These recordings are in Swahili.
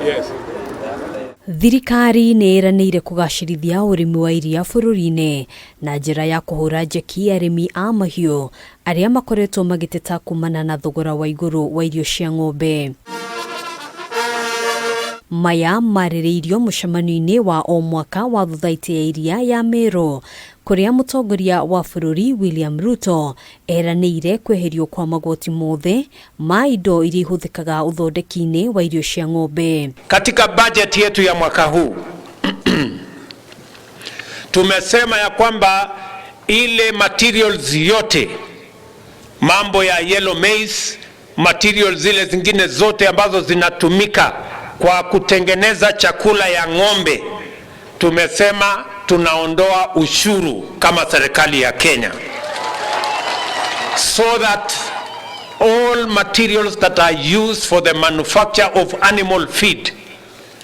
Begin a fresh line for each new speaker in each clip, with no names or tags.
Yes.
Thirikari nĩ ĩranĩire kũgacĩrithia ũrĩmi wa iria bũrũri-inĩ na njĩra ya kũhũra njeki arĩmi a mahiũ arĩa makoretwo magĩteta kumana na thogora wa igũrũ wa irio cia ng'ombe. Maya marĩrĩirio mũcemanio-inĩ wa o mwaka wa thothaitĩ ya iria ya MERU, kũrĩa mũtongoria wa bũrũri William RUTO eranĩire kweherio kwa magoti mothe ma indo iria ihũthĩkaga ũthondeki-inĩ wa irio cia ng'ombe.
Katika budget yetu ya mwaka huu tumesema ya kwamba ile materials yote, mambo ya yellow maize, materials zile zingine zote ambazo zinatumika kwa kutengeneza chakula ya ng'ombe, tumesema tunaondoa ushuru kama serikali ya Kenya, so that all materials that are used for the manufacture of animal feed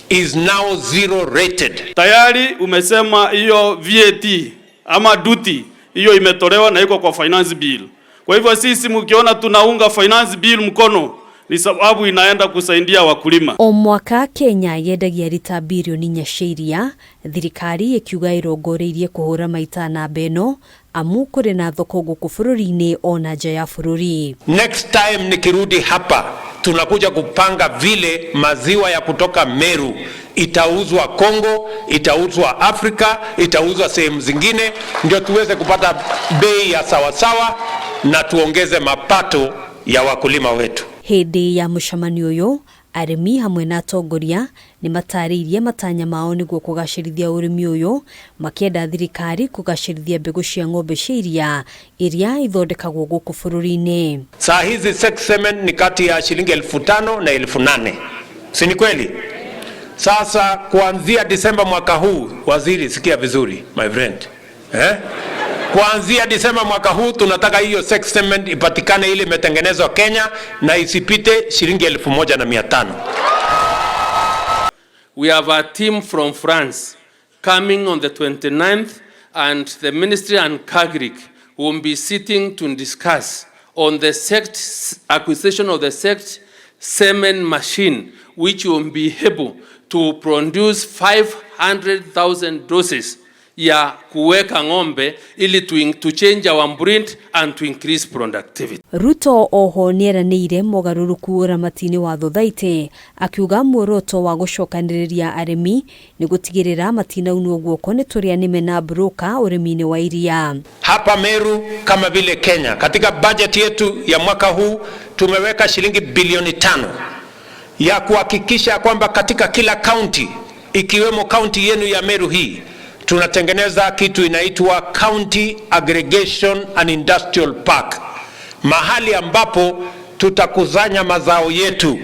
is now zero rated.
Tayari umesema hiyo VAT ama duty hiyo imetolewa na iko kwa finance bill. Kwa hivyo sisi mkiona tunaunga finance bill mkono ni sababu inaenda kusaidia wakulima.
O mwaka Kenya yendagia RITA bilioni 4 cia iria, thirikari ikiuga irongoreirie kuhura MAITA namba ĩno amu kũrĩ na thoko gũkũ bũrũri-inĩ ona nja ya bũrũri.
Next time nikirudi hapa tunakuja kupanga vile maziwa ya kutoka Meru itauzwa Kongo, itauzwa Afrika, itauzwa sehemu zingine, ndio tuweze kupata bei ya sawasawa na tuongeze mapato ya wakulima wetu.
Hĩndĩ ya mũcemanio ũyũ, arĩmi hamwe na atongoria nĩ matarĩirie matanya mao nĩguo kũgacĩrithia ũrĩmi ũyũ, makĩenda thirikari kũgacĩrithia mbegũ cia ng'ombe cia iria iria ithondekagwo gũkũ bũrũri-inĩ.
Saa hizi sex semen ni kati ya shilingi 5,000 na 8,000. Si ni kweli? Sasa kuanzia Disemba mwaka huu, waziri sikia vizuri my friend. Kuanzia Disemba mwaka huu tunataka hiyo sex semen ipatikane ile imetengenezwa Kenya na isipite shilingi 1,500.
We have a team from France coming on the 29th, and the ministry and KAGRIC will be sitting to discuss on the acquisition of the sex semen machine, which will be able to produce 500,000 doses ya kuweka ng'ombe ili to change our breed and to increase productivity.
RUTO oho nĩeranĩire mogarũrũku ũramati-inĩ wa thothaitĩ, akiuga muoroto wa gũcokanĩrĩria arĩmi nĩ gũtigĩrĩra matinaunwo guoko nĩ tũrĩa nĩme na broker ũrĩmi-inĩ wa iria.
Hapa Meru kama vile Kenya, katika budget yetu ya mwaka huu tumeweka shilingi bilioni 5 ya kuhakikisha kwamba katika kila county, ikiwemo county yenu ya Meru hii, tunatengeneza kitu inaitwa County Aggregation and Industrial Park, mahali ambapo tutakuzanya mazao yetu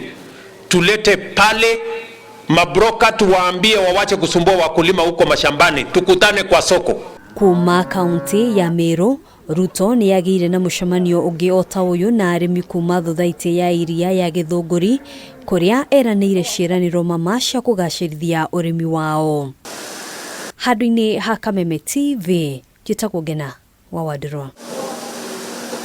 tulete pale, mabroka tuwaambie wawache kusumbua wakulima huko mashambani, tukutane kwa soko.
Kuma kaunti ya Meru, RUTO nĩ yagĩire na mũcemanio ũngĩ o ta ũyũ na arĩmi kuma thothaitĩ ya iria ya Gĩthũngũri, kũrĩa eranĩire ciĩranĩro mama cia kũgacĩrithia ũrĩmi wao. Handũ-inĩ ha Kameme TV, njĩtagwo Ngena wa Wandĩrwo.